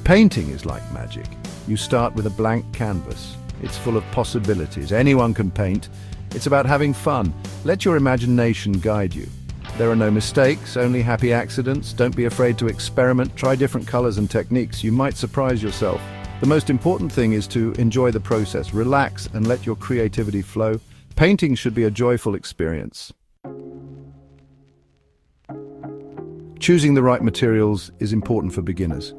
Painting is like magic. You start with a blank canvas. It's full of possibilities. Anyone can paint. It's about having fun. Let your imagination guide you. There are no mistakes, only happy accidents. Don't be afraid to experiment. Try different colors and techniques. You might surprise yourself. The most important thing is to enjoy the process. Relax and let your creativity flow. Painting should be a joyful experience. Choosing the right materials is important for beginners.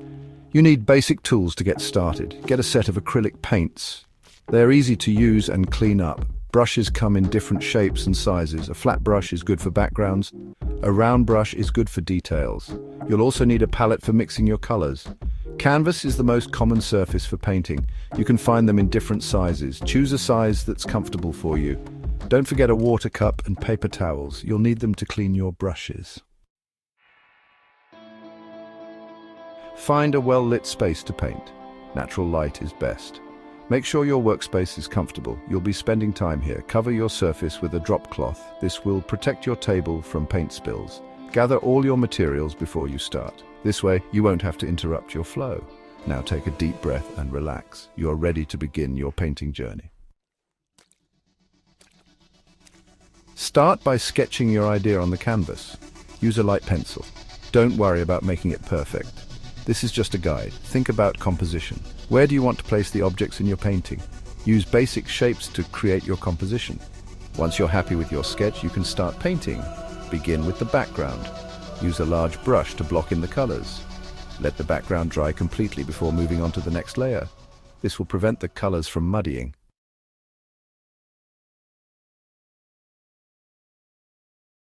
You need basic tools to get started. Get a set of acrylic paints. They're easy to use and clean up. Brushes come in different shapes and sizes. A flat brush is good for backgrounds. A round brush is good for details. You'll also need a palette for mixing your colors. Canvas is the most common surface for painting. You can find them in different sizes. Choose a size that's comfortable for you. Don't forget a water cup and paper towels. You'll need them to clean your brushes. Find a well-lit space to paint. Natural light is best. Make sure your workspace is comfortable. You'll be spending time here. Cover your surface with a drop cloth. This will protect your table from paint spills. Gather all your materials before you start. This way, you won't have to interrupt your flow. Now take a deep breath and relax. You're ready to begin your painting journey. Start by sketching your idea on the canvas. Use a light pencil. Don't worry about making it perfect. This is just a guide. Think about composition. Where do you want to place the objects in your painting? Use basic shapes to create your composition. Once you're happy with your sketch, you can start painting. Begin with the background. Use a large brush to block in the colors. Let the background dry completely before moving on to the next layer. This will prevent the colors from muddying.